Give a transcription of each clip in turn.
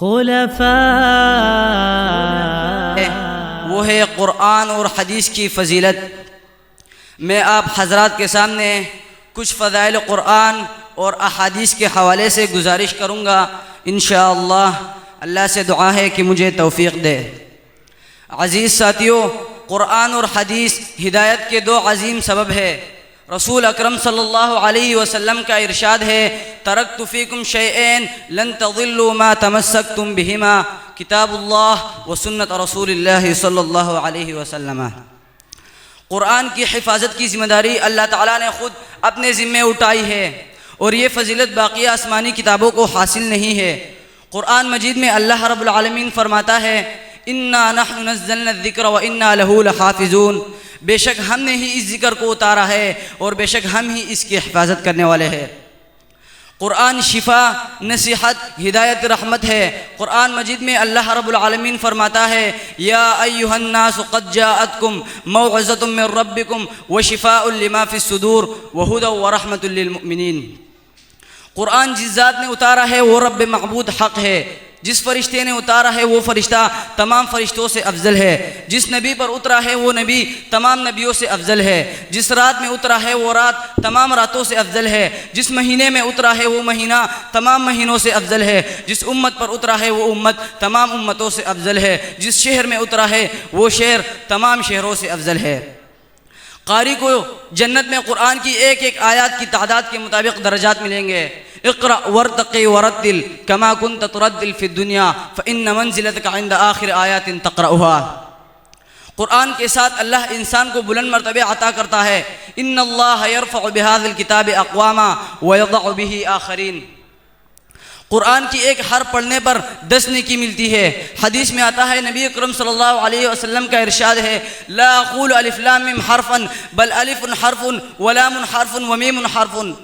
खुलफा वो है क़ुरान और हदीस की फ़जीलत। मैं आप हज़रात के सामने कुछ फ़ज़ाइल क़ुरान और अहादीस के हवाले से गुजारिश करूँगा। इंशाअल्लाह अल्लाह से दुआ है कि मुझे तौफ़ीक़ दे। अज़ीज़ साथियों, क़ुरान और हदीस हिदायत के दो अज़ीम सबब है। रसूल अकरम सल्लल्लाहु अलैहि वसल्लम का इरशाद है, तरक्तु फ़ीकुम शैअन लन तज़िल्लू मा तमस्सकतुम बिहिमा, किताबुल्लाह व सुन्नत रसूलिल्लाह सल्लल्लाहु अलैहि वसल्लम। क़ुरान की हिफाजत की ज़िम्मेदारी अल्लाह ताला ने ख़ुद अपने ज़िम्मे उठाई है और ये फ़जीलत बाक़ी आसमानी किताबों को हासिल नहीं है। क़ुरान मजीद में अल्लाह रब्बुल आलमीन फरमाता है, इन्ना नहनु नज़्ज़लना ज़िक्र व इन्ना लहू लहाफ़िज़ून, बेशक हमने ही इस ज़िक्र को उतारा है और बेशक हम ही इसकी हिफाजत करने वाले हैं। क़ुरान शिफा, नसीहत, हिदायत, रहमत है। क़ुरान मजीद में अल्लाह रब्बुल आलमीन फरमाता है, या अय्युहन नासु क़द जाअतकुम मौइज़तुम मिन रब्बिकुम व शिफ़ाउन लिमा फ़िस सुदूर व हुदन व रहमतुल लिल मुमिनीन। क़ुरान जिस ज़ात ने उतारा है वो रब महबूद हक़ है। जिस फ़रिश्ते ने उतारा है वो फ़रिश्ता तमाम फ़रिश्तों से अफजल है। जिस नबी पर उतरा है वो नबी तमाम नबियों से अफजल है। जिस रात में उतरा है वो रात तमाम रातों से अफजल है। जिस महीने में उतरा है वो महीना तमाम महीनों से अफजल है। जिस उम्मत पर उतरा है वो उम्मत तमाम उम्मतों से अफजल है। जिस शहर में उतरा है वो शहर तमाम शहरों से अफजल है। कारी को जन्नत में क़ुरान की एक एक आयत की तादाद के मुताबिक दर्जात मिलेंगे। इक़रा वरतक़ी वरत्तिल कमा कुन्त तुरद्दिल फ़िद दुनिया फ़इन्न मंज़िलतक इंद आखिर आयातिन तक़रउहा। क़ुरान के साथ अल्लाह इंसान को बुलंद मर्तबे अता करता है। इन्नल्लाह यरफ़उ बिहाज़िल किताबि अक़वामा व यज़अउ बिही आख़रीन। क़ुरान की एक हर्फ पढ़ने पर 10 नेकी मिलती है। हदीस में आता है, नबी अकरम सल्लल्लाहु अलैहि वसल्लम का इरशाद है, ला अक़ूलु अलिफ़ लाम मीम हर्फ़न बल अलिफ़ुन हर्फ़ुन व लामुन हर्फ़ुन व मीमुन हर्फ़ुन।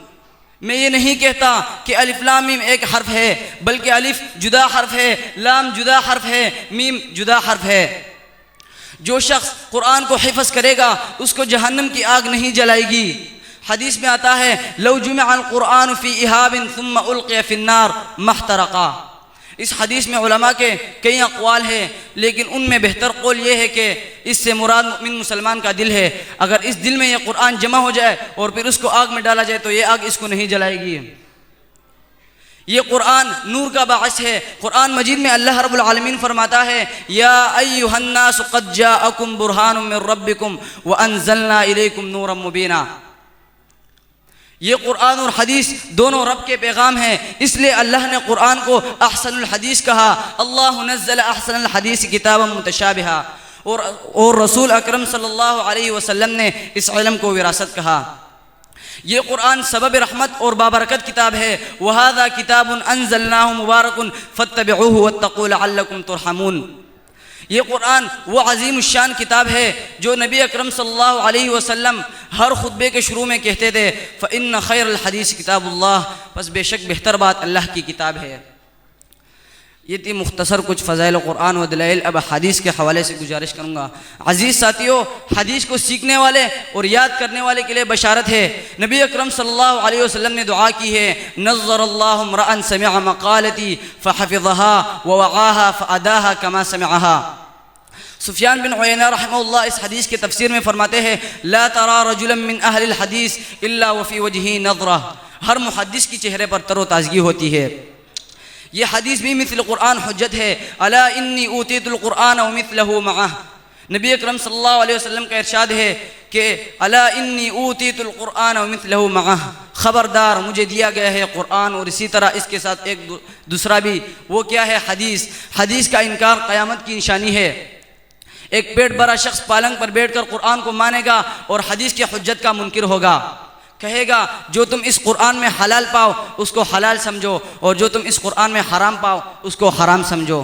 मैं ये नहीं कहता कि अलिफ़ लाम मीम एक हर्फ है, बल्कि अलिफ़ जुदा हर्फ है, लाम जुदा हर्फ है, मीम जुदा हर्फ है। जो शख्स क़ुरान को हिफ़्ज़ करेगा उसको जहन्नम की आग नहीं जलाएगी। हदीस में आता है, लौ जुमिअल क़ुरान फ़ी इहाबिन सुम्मा उल्क़िया फ़िन्नार महतरक़ा। इस हदीस में उलमा के कई अक़वाल हैं, लेकिन उनमें बेहतर कौल ये है कि इससे मुराद मुमिन मुसलमान का दिल है। अगर इस दिल में यह क़ुरान जमा हो जाए और फिर उसको आग में डाला जाए तो ये आग इसको नहीं जलाएगी। ये क़ुरान नूर का बाअस है। क़ुरान मजीद में अल्लाह रब्बुल आलमीन फरमाता है, या अय्युहन नासु क़द जाअकुम बुरहानुम मिन रब्बिकुम व अंज़लना इलैकुम नूरम मुबीना। ये क़ुरान और हदीस दोनों रब के पैगाम हैं, इसलिए अल्लाह ने क़ुरान को अहसनुल हदीस कहा। अल्लाहु नज़्ज़ल अहसनुल हदीस किताबन मुतशाबिहा। और रसूल अकरम सल्लल्लाहु अलैहि वसल्लम ने इस इल्म को विरासत कहा। ये क़ुरान सबब रहमत और बाबरकत किताब है। वहाज़ा किताबुन अंज़लनाहु मुबारकुन फत्तबिऊहु वत्तक़ू लअल्लकुम तुरहमून। ये क़ुरान वो अज़ीम शान किताब है जो नबी अकरम सल्लल्लाहु अलैहि वसल्लम हर खुतबे के शुरू में कहते थे, फ़इन्न खैरुल हदीस किताबुल्लाह, बस बेशक बेहतर बात अल्लाह की किताब है। ये थी मुख्तसर कुछ फ़ज़ाइल क़ुरान व दलाइल। अब हदीस के हवाले से गुजारिश करूँगा। अज़ीज़ साथियों, हदीस को सीखने वाले और याद करने वाले के लिए बशारत है। नबी अकरम सल्लल्लाहु अलैहि वसल्लम ने दुआ की है, नज़्ज़रल्लाहु इम्रअन समिअ मक़ालती फ़हफ़िज़हा व वआहा फ़अदाहा कमा समिअहा। सुफ़ियान बिन उयैना रहमहुल्लाह इस हदीस के तफसीर में फरमाते हैं, ला तरा रजुलन मिन अहलिल हदीस इल्ला व फ़ी वजही नज़रा। हर मुहद्दिस की चेहरे पर तरोताज़गी होती है। ये हदीस भी मिस्ल क़ुरान हुज्जत है। अला इन्नी ऊतीतुल क़ुरान व मिस्लहु मअह। नबी अकरम सल्लल्लाहु अलैहि वसल्लम का इरशाद है कि अला इन्नी ऊतीतुल क़ुरान व मिस्लहु मअह, ख़बरदार मुझे दिया गया है क़ुरान और इसी तरह इसके साथ एक दूसरा भी। वो क्या है? हदीस। हदीस का इनकार क़यामत की निशानी है। एक पेट भरा शख्स पालंग पर बैठकर क़ुरान को मानेगा और हदीस की हुज्जत का मुनकिर होगा। कहेगा, जो तुम इस क़ुरान में हलाल पाओ उसको हलाल समझो और जो तुम इस क़ुरान में हराम पाओ उसको हराम समझो।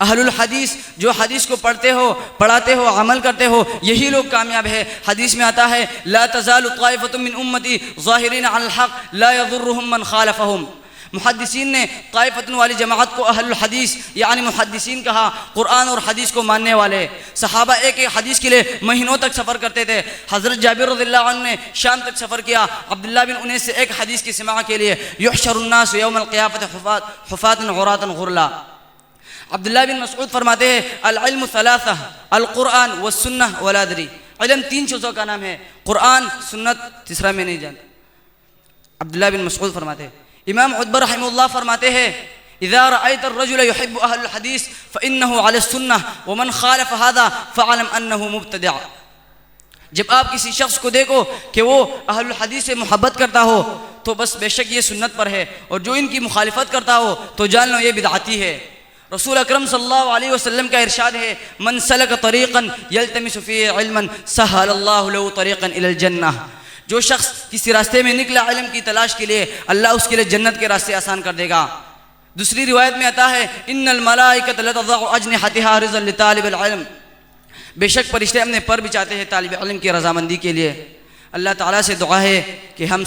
अहलुल हदीस, जो हदीस को पढ़ते हो, पढ़ाते हो, अमल करते हो, यही लोग कामयाब है। हदीस में आता है, ला तज़ालु ताइफ़तुम मिन उम्मती ज़ाहिरीन अलल हक़ ला यज़ुर्रुहुम मन ख़ालफ़हुम। मुहद्दिसीन ने ताइफतन वाली जमात को अहलुल हदीस यानी मुहद्दिसीन कहा, कुरान और हदीस को मानने वाले। सहाबा एक एक हदीस के लिए महीनों तक सफ़र करते थे। हज़रत जाबिर रज़ियल्लाहु अन्हु ने शाम तक सफ़र किया अब्दुल्लाह बिन उनैस से एक हदीस की सिमा के लिए। युहशरुन्नास यौमल क़ियामत हुफ़ातन गुरातन गुरला। अब्दुल्लाह बिन मसऊद फरमाते हैं अल इल्मु सलासा अल कुरान व सुन्नह वला अदरी। इल्म तीन चीज़ों का नाम है, कुरान, सुन्नत, तीसरा मैं नहीं जानता। अब्दुल्लाह बिन मसऊद फरमाते हैं। इमाम उतबा रहमहुल्लाह फरमाते हैं इज़ा रअयत अर्रजुल युहिब्बु अहलुल हदीस फ़इन्नहु अला सुन्नह व मन ख़ालफ़ हाज़ा फ़अलम अन्नहु मुब्तदिअ। जब आप किसी शख्स को देखो कि वो अहलुल हदीस से मोहब्बत करता हो तो बस बेशक ये सुन्नत पर है, और जो इनकी मुखालिफत करता हो तो जान लो ये बिदअती है। रसूल अकरम सल्लल्लाहु अलैहि वसल्लम का इरशाद है मन सलक तरीक़न यल्तमिसु फ़ीही इल्मन सहलल्लाहु लहु तरीक़न इलल जन्नह। जो शख्स किसी रास्ते में निकला इल्म की तलाश के लिए, अल्लाह उसके लिए जन्नत के रास्ते आसान कर देगा। दूसरी रिवायत में आता है इन्नल मलाइकत लतज़अ अजनिहतिहा रिज़न लितालिबिल इल्म। बेशक फरिश्ते अपने पर बिछाते हैं तालिब इल्म की रज़ामंदी के लिए। अल्लाह ताला से दुआ है कि हम